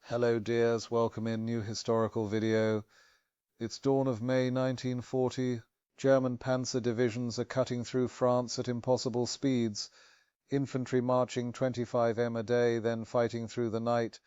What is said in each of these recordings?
Hello dears, welcome in new historical video. It's dawn of May 1940. German panzer divisions are cutting through France at impossible speeds. Infantry marching 25 m a day, then fighting through the night.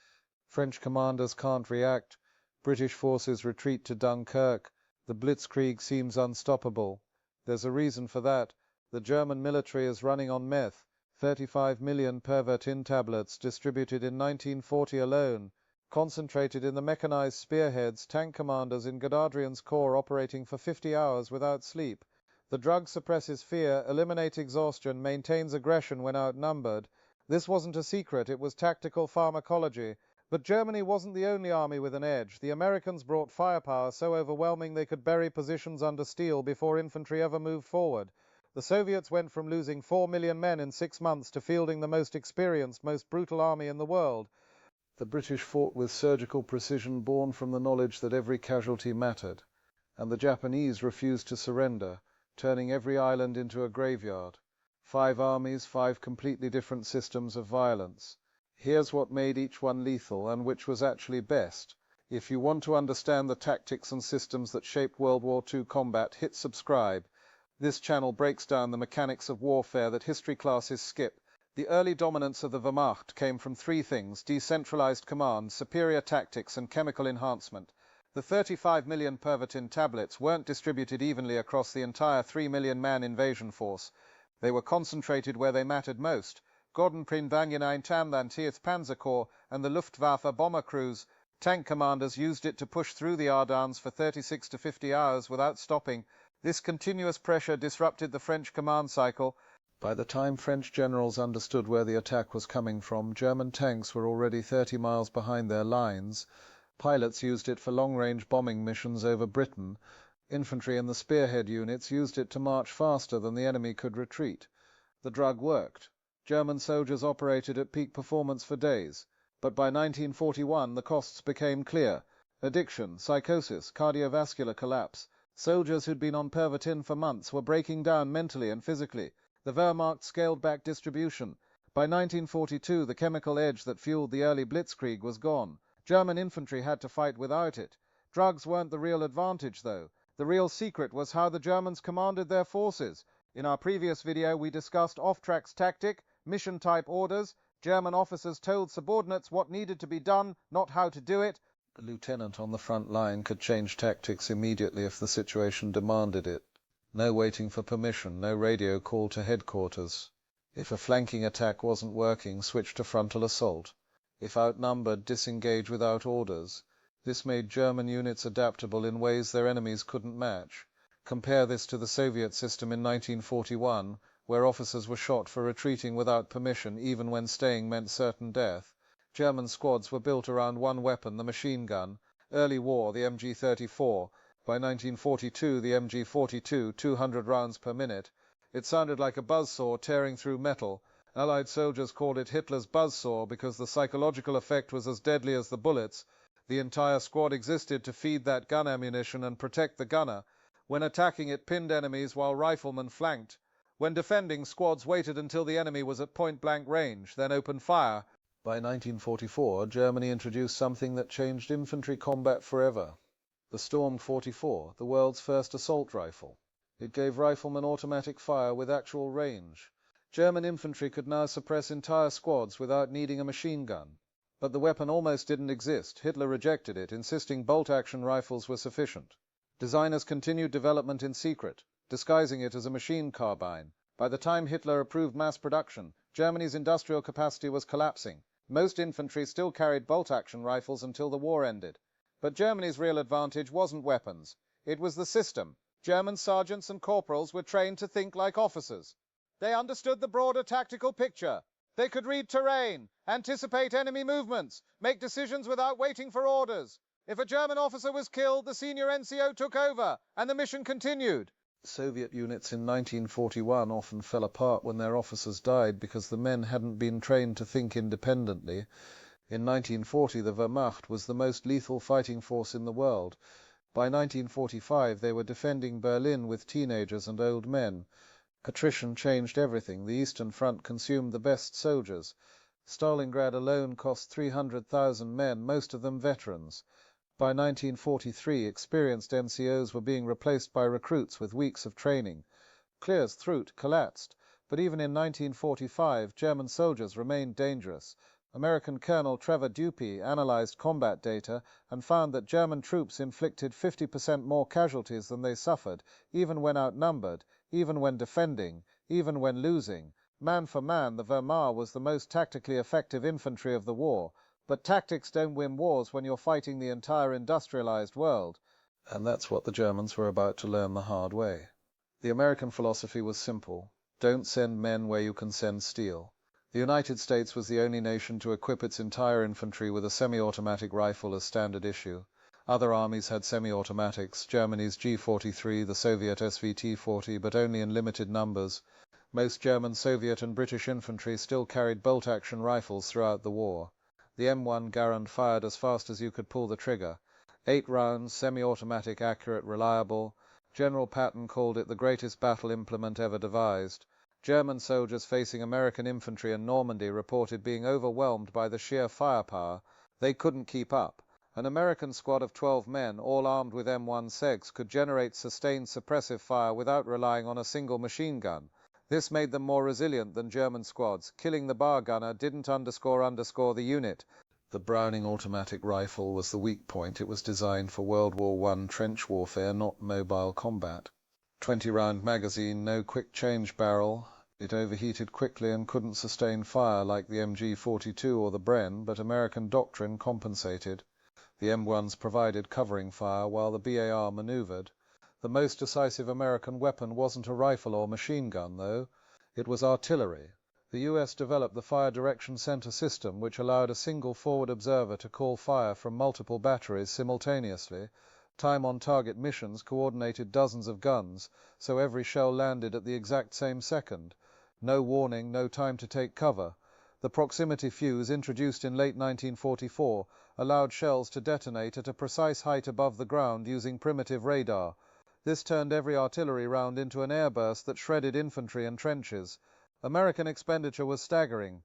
French commanders can't react. British forces retreat to Dunkirk. The blitzkrieg seems unstoppable. There's a reason for that. The German military is running on meth. 35 million Pervitin tablets distributed in 1940 alone. Concentrated in the mechanized spearheads, tank commanders in Guderian's corps operating for 50 hours without sleep. The drug suppresses fear, eliminates exhaustion, maintains aggression when outnumbered. This wasn't a secret, it was tactical pharmacology. But Germany wasn't the only army with an edge. The Americans brought firepower so overwhelming they could bury positions under steel before infantry ever moved forward. The Soviets went from losing 4 million men in 6 months to fielding the most experienced, most brutal army in the world. The British fought with surgical precision born from the knowledge that every casualty mattered, and the Japanese refused to surrender, turning every island into a graveyard. 5 armies, 5 completely different systems of violence. Here's what made each one lethal and which was actually best. If you want to understand the tactics and systems that shaped World War II combat, hit subscribe. This channel breaks down the mechanics of warfare that history classes skip. The early dominance of the Wehrmacht came from 3 things: decentralized command, superior tactics, and chemical enhancement. The 35 million Pervitin tablets weren't distributed evenly across the entire 3 million man invasion force. They were concentrated where they mattered most: Gordon-Prin-Vanyanine Panzer Corps and the Luftwaffe bomber crews. Tank commanders used it to push through the Ardennes for 36 to 50 hours without stopping. This continuous pressure disrupted the French command cycle. By the time French generals understood where the attack was coming from, German tanks were already 30 miles behind their lines. Pilots used it for long-range bombing missions over Britain. Infantry and the spearhead units used it to march faster than the enemy could retreat. The drug worked. German soldiers operated at peak performance for days. But by 1941, the costs became clear: addiction, psychosis, cardiovascular collapse. Soldiers who'd been on Pervitin for months were breaking down mentally and physically. The Wehrmacht scaled back distribution. By 1942, the chemical edge that fueled the early blitzkrieg was gone. German infantry had to fight without it. Drugs weren't the real advantage, though. The real secret was how the Germans commanded their forces. In our previous video, we discussed off-tracks tactic, mission-type orders. German officers told subordinates what needed to be done, not how to do it. The lieutenant on the front line could change tactics immediately if the situation demanded it. No waiting for permission, no radio call to headquarters. If a flanking attack wasn't working, switch to frontal assault. If outnumbered, disengage without orders. This made German units adaptable in ways their enemies couldn't match. Compare this to the Soviet system in 1941, where officers were shot for retreating without permission, even when staying meant certain death. German squads were built around one weapon, the machine gun. Early war, the MG-34. By 1942, the MG-42, 200 rounds per minute. It sounded like a buzzsaw tearing through metal. Allied soldiers called it Hitler's buzzsaw because the psychological effect was as deadly as the bullets. The entire squad existed to feed that gun ammunition and protect the gunner. When attacking, it pinned enemies while riflemen flanked. When defending, squads waited until the enemy was at point-blank range, then opened fire. By 1944, Germany introduced something that changed infantry combat forever: the Storm 44, the world's first assault rifle. It gave riflemen automatic fire with actual range. German infantry could now suppress entire squads without needing a machine gun. But the weapon almost didn't exist. Hitler rejected it, insisting bolt-action rifles were sufficient. Designers continued development in secret, disguising it as a machine carbine. By the time Hitler approved mass production, Germany's industrial capacity was collapsing. Most infantry still carried bolt-action rifles until the war ended. But Germany's real advantage wasn't weapons. It was the system. German sergeants and corporals were trained to think like officers. They understood the broader tactical picture. They could read terrain, anticipate enemy movements, make decisions without waiting for orders. If a German officer was killed, the senior NCO took over, and the mission continued. Soviet units in 1941 often fell apart when their officers died because the men hadn't been trained to think independently. In 1940, the Wehrmacht was the most lethal fighting force in the world. By 1945, they were defending Berlin with teenagers and old men. Attrition changed everything. The Eastern Front consumed the best soldiers. Stalingrad alone cost 300,000 men, most of them veterans. By 1943, experienced NCOs were being replaced by recruits with weeks of training. Clear's throat collapsed, but even in 1945, German soldiers remained dangerous. American Colonel Trevor Dupy analyzed combat data and found that German troops inflicted 50% more casualties than they suffered, even when outnumbered, even when defending, even when losing. Man for man, the Wehrmacht was the most tactically effective infantry of the war. But tactics don't win wars when you're fighting the entire industrialized world. And that's what the Germans were about to learn the hard way. The American philosophy was simple. Don't send men where you can send steel. The United States was the only nation to equip its entire infantry with a semi-automatic rifle as standard issue. Other armies had semi-automatics, Germany's G43, the Soviet SVT-40, but only in limited numbers. Most German, Soviet and British infantry still carried bolt-action rifles throughout the war. The M1 Garand fired as fast as you could pull the trigger. 8 rounds, semi-automatic, accurate, reliable. General Patton called it the greatest battle implement ever devised. German soldiers facing American infantry in Normandy reported being overwhelmed by the sheer firepower. They couldn't keep up. An American squad of 12 men, all armed with M1 SEGs, could generate sustained suppressive fire without relying on a single machine gun. This made them more resilient than German squads. Killing the bar gunner didn't underscore the unit. The Browning automatic rifle was the weak point. It was designed for World War I trench warfare, not mobile combat. 20-round magazine, no quick change barrel. It overheated quickly and couldn't sustain fire like the MG42 or the Bren, but American doctrine compensated. The M1s provided covering fire while the BAR maneuvered. The most decisive American weapon wasn't a rifle or machine gun, though. It was artillery. The US developed the Fire Direction Center system, which allowed a single forward observer to call fire from multiple batteries simultaneously. Time-on-target missions coordinated dozens of guns, so every shell landed at the exact same second. No warning, no time to take cover. The proximity fuse, introduced in late 1944, allowed shells to detonate at a precise height above the ground using primitive radar. This turned every artillery round into an airburst that shredded infantry and trenches. American expenditure was staggering.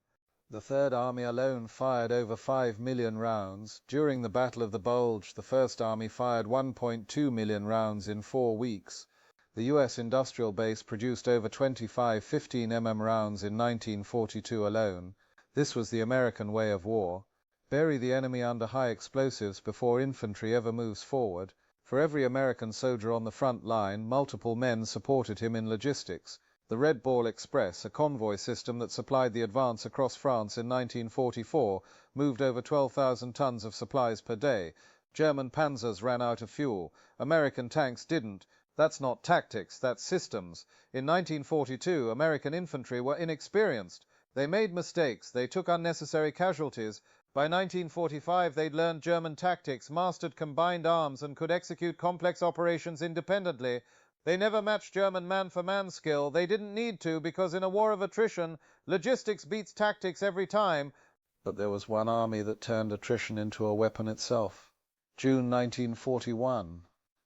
The Third Army alone fired over 5 million rounds. During the Battle of the Bulge, the First Army fired 1.2 million rounds in 4 weeks. The US industrial base produced over 25 15mm rounds in 1942 alone. This was the American way of war. Bury the enemy under high explosives before infantry ever moves forward. For every American soldier on the front line, multiple men supported him in logistics. The Red Ball Express, a convoy system that supplied the advance across France in 1944, moved over 12,000 tons of supplies per day. German panzers ran out of fuel. American tanks didn't. That's not tactics, that's systems. In 1942, American infantry were inexperienced. They made mistakes, they took unnecessary casualties. By 1945, they'd learned German tactics, mastered combined arms, and could execute complex operations independently. They never matched German man-for-man skill. They didn't need to, because in a war of attrition, logistics beats tactics every time. But there was one army that turned attrition into a weapon itself. June 1941.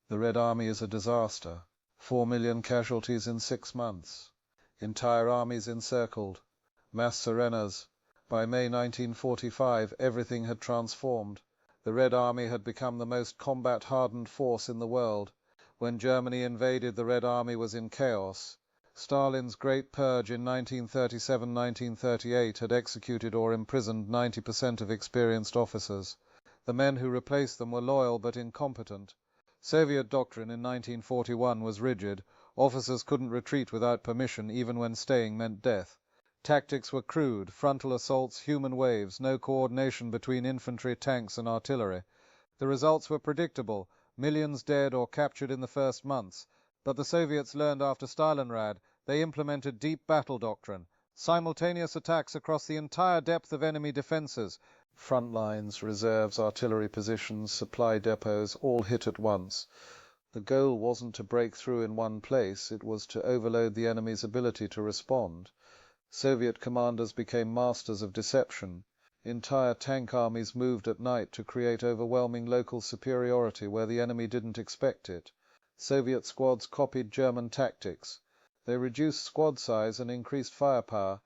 The Red Army is a disaster. 4 million casualties in 6 months. Entire armies encircled. Mass surrenders. By May 1945, everything had transformed. The Red Army had become the most combat-hardened force in the world. When Germany invaded, the Red Army was in chaos. Stalin's Great Purge in 1937-1938 had executed or imprisoned 90% of experienced officers. The men who replaced them were loyal but incompetent. Soviet doctrine in 1941 was rigid. Officers couldn't retreat without permission, even when staying meant death. Tactics were crude, frontal assaults, human waves, no coordination between infantry, tanks and artillery. The results were predictable. Millions dead or captured in the first months. But the Soviets learned after Stalingrad. They implemented deep battle doctrine. Simultaneous attacks across the entire depth of enemy defenses. Front lines, reserves, artillery positions, supply depots, all hit at once. The goal wasn't to break through in one place, it was to overload the enemy's ability to respond. Soviet commanders became masters of deception. Entire tank armies moved at night to create overwhelming local superiority where the enemy didn't expect it. Soviet squads copied German tactics. They reduced squad size and increased firepower.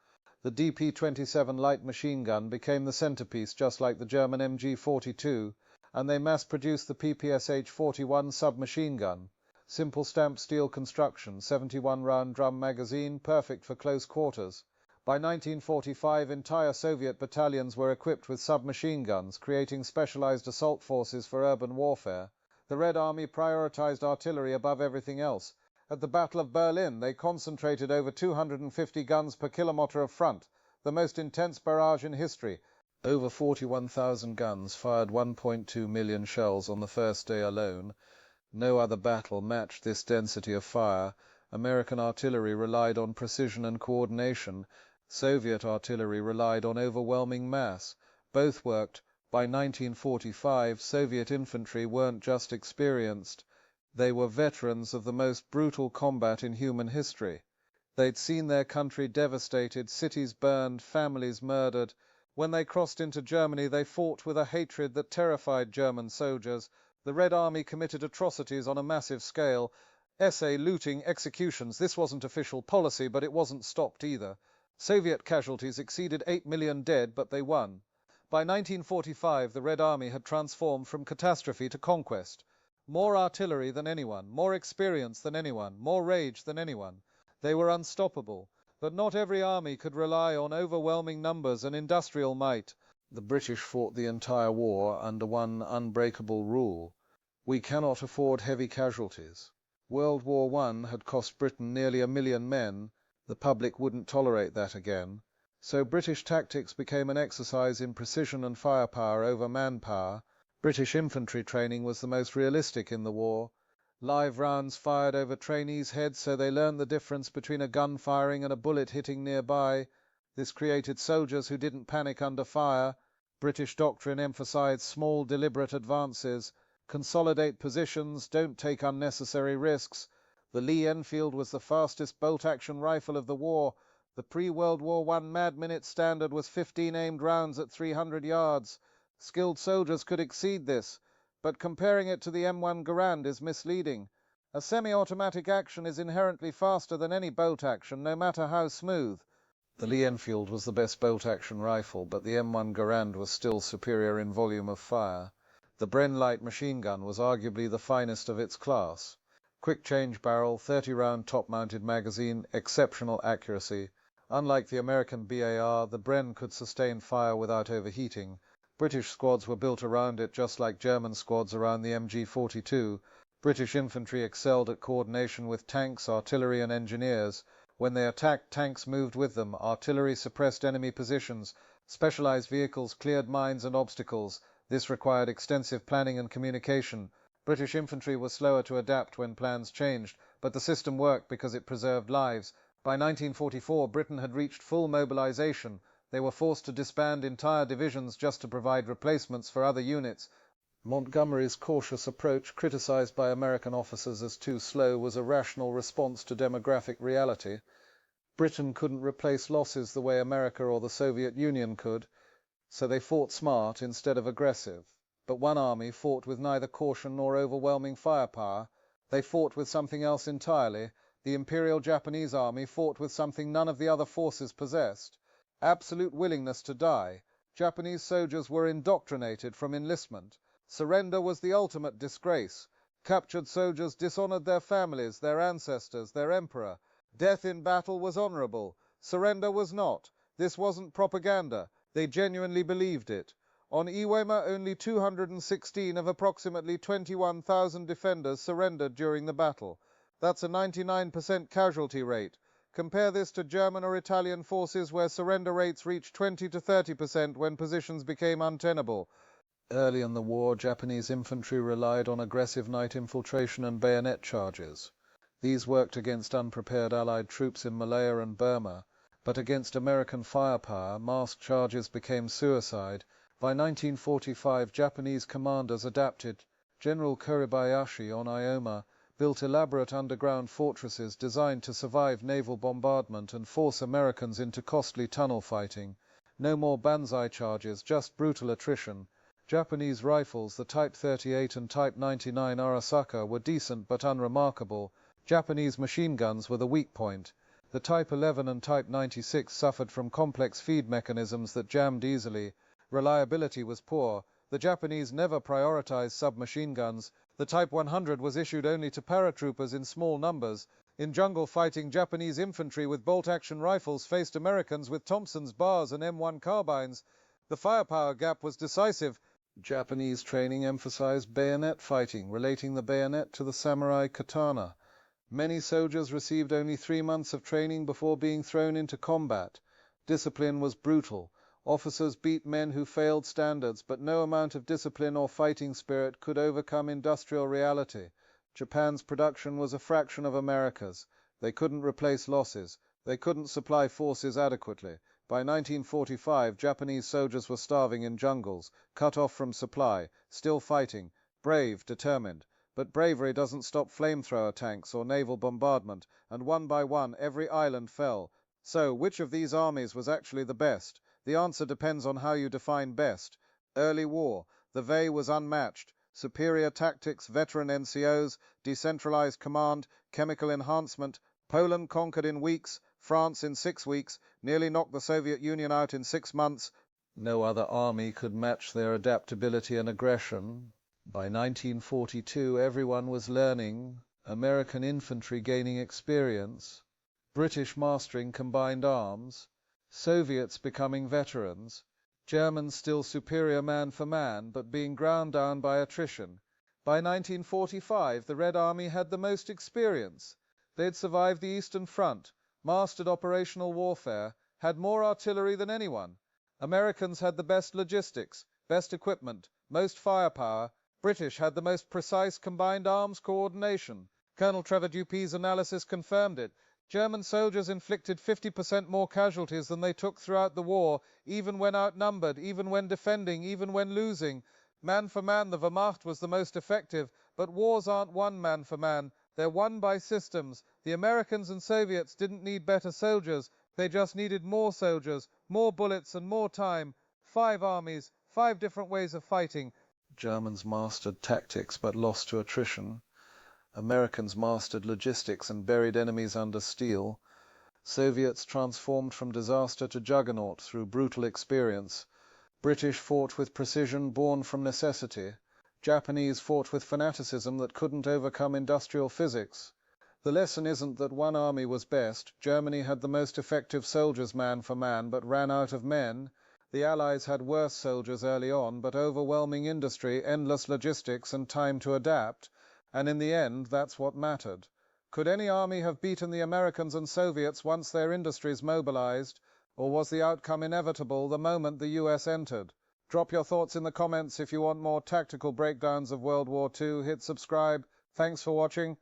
The DP-27 light machine gun became the centerpiece, just like the German MG-42, and they mass-produced the PPSH-41 submachine gun. Simple stamped steel construction, 71-round drum magazine, perfect for close quarters. By 1945, entire Soviet battalions were equipped with submachine guns, creating specialized assault forces for urban warfare. The Red Army prioritized artillery above everything else. At the Battle of Berlin, they concentrated over 250 guns per kilometer of front, the most intense barrage in history. Over 41,000 guns fired 1.2 million shells on the first day alone. No other battle matched this density of fire. American artillery relied on precision and coordination. Soviet artillery relied on overwhelming mass. Both worked. By 1945, Soviet infantry weren't just experienced. They were veterans of the most brutal combat in human history. They'd seen their country devastated, cities burned, families murdered. When they crossed into Germany, they fought with a hatred that terrified German soldiers. The Red Army committed atrocities on a massive scale. Essay, looting, executions. This wasn't official policy, but it wasn't stopped either. Soviet casualties exceeded 8 million dead, but they won. By 1945, the Red Army had transformed from catastrophe to conquest. More artillery than anyone, more experience than anyone, more rage than anyone. They were unstoppable. But not every army could rely on overwhelming numbers and industrial might. The British fought the entire war under one unbreakable rule. We cannot afford heavy casualties. World War I had cost Britain nearly 1 million men. The public wouldn't tolerate that again. So British tactics became an exercise in precision and firepower over manpower. British infantry training was the most realistic in the war. Live rounds fired over trainees' heads so they learned the difference between a gun firing and a bullet hitting nearby. This created soldiers who didn't panic under fire. British doctrine emphasized small, deliberate advances. Consolidate positions, don't take unnecessary risks. The Lee Enfield was the fastest bolt-action rifle of the war. The pre-World War I Mad Minute standard was 15 aimed rounds at 300 yards. Skilled soldiers could exceed this, but comparing it to the M1 Garand is misleading. A semi-automatic action is inherently faster than any bolt action, no matter how smooth. The Lee Enfield was the best bolt-action rifle, but the M1 Garand was still superior in volume of fire. The Bren light machine gun was arguably the finest of its class. Quick change barrel, 30-round top-mounted magazine, exceptional accuracy. Unlike the American BAR, the Bren could sustain fire without overheating. British squads were built around it just like German squads around the MG-42. British infantry excelled at coordination with tanks, artillery and engineers. When they attacked, tanks moved with them, artillery suppressed enemy positions, specialized vehicles cleared mines and obstacles. This required extensive planning and communication. British infantry was slower to adapt when plans changed, but the system worked because it preserved lives. By 1944, Britain had reached full mobilization. They were forced to disband entire divisions just to provide replacements for other units. Montgomery's cautious approach, criticized by American officers as too slow, was a rational response to demographic reality. Britain couldn't replace losses the way America or the Soviet Union could, so they fought smart instead of aggressive. But one army fought with neither caution nor overwhelming firepower. They fought with something else entirely. The Imperial Japanese Army fought with something none of the other forces possessed: absolute willingness to die. Japanese soldiers were indoctrinated from enlistment. Surrender was the ultimate disgrace. Captured soldiers dishonored their families, their ancestors, their emperor. Death in battle was honorable. Surrender was not. This wasn't propaganda. They genuinely believed it. On Iwo Jima, only 216 of approximately 21,000 defenders surrendered during the battle. That's a 99% casualty rate. Compare this to German or Italian forces where surrender rates reached 20 to 30% when positions became untenable. Early in the war, Japanese infantry relied on aggressive night infiltration and bayonet charges. These worked against unprepared Allied troops in Malaya and Burma, but against American firepower, masked charges became suicide. By 1945, Japanese commanders adapted. General Kuribayashi on Ioma built elaborate underground fortresses designed to survive naval bombardment and force Americans into costly tunnel fighting. No more banzai charges, just brutal attrition. Japanese rifles, the Type 38 and Type 99 Arasaka, were decent but unremarkable. Japanese machine guns were the weak point. The Type 11 and Type 96 suffered from complex feed mechanisms that jammed easily. Reliability was poor. The Japanese never prioritized submachine guns. The Type 100 was issued only to paratroopers in small numbers. In jungle fighting, Japanese infantry with bolt-action rifles faced Americans with Thompson's bars and M1 carbines. The firepower gap was decisive. Japanese training emphasized bayonet fighting, relating the bayonet to the samurai katana. Many soldiers received only 3 months of training before being thrown into combat. Discipline was brutal. Officers beat men who failed standards, but no amount of discipline or fighting spirit could overcome industrial reality. Japan's production was a fraction of America's. They couldn't replace losses. They couldn't supply forces adequately. By 1945, Japanese soldiers were starving in jungles, cut off from supply, still fighting, brave, determined. But bravery doesn't stop flamethrower tanks or naval bombardment, and one by one every island fell. So, which of these armies was actually the best? The answer depends on how you define best. Early war. The VE was unmatched. Superior tactics, veteran NCOs, decentralized command, chemical enhancement. Poland conquered in weeks, France in 6 weeks, nearly knocked the Soviet Union out in 6 months. No other army could match their adaptability and aggression. By 1942, everyone was learning, American infantry gaining experience, British mastering combined arms, Soviets becoming veterans, Germans still superior man for man, but being ground down by attrition. By 1945, the Red Army had the most experience. They'd survived the Eastern Front, mastered operational warfare, had more artillery than anyone. Americans had the best logistics, best equipment, most firepower. British had the most precise combined arms coordination. Colonel WW2’s analysis confirmed it. German soldiers inflicted 50% more casualties than they took throughout the war, even when outnumbered, even when defending, even when losing. Man for man, the Wehrmacht was the most effective, but wars aren't won man for man. They're won by systems. The Americans and Soviets didn't need better soldiers. They just needed more soldiers, more bullets and more time. 5 armies, 5 different ways of fighting. Germans mastered tactics but lost to attrition. Americans mastered logistics and buried enemies under steel. Soviets transformed from disaster to juggernaut through brutal experience. British fought with precision born from necessity. Japanese fought with fanaticism that couldn't overcome industrial physics. The lesson isn't that one army was best. Germany had the most effective soldiers man for man, but ran out of men. The Allies had worse soldiers early on, but overwhelming industry, endless logistics, and time to adapt. And in the end, that's what mattered. Could any army have beaten the Americans and Soviets once their industries mobilized? Or was the outcome inevitable the moment the US entered? Drop your thoughts in the comments if you want more tactical breakdowns of World War II. Hit subscribe. Thanks for watching.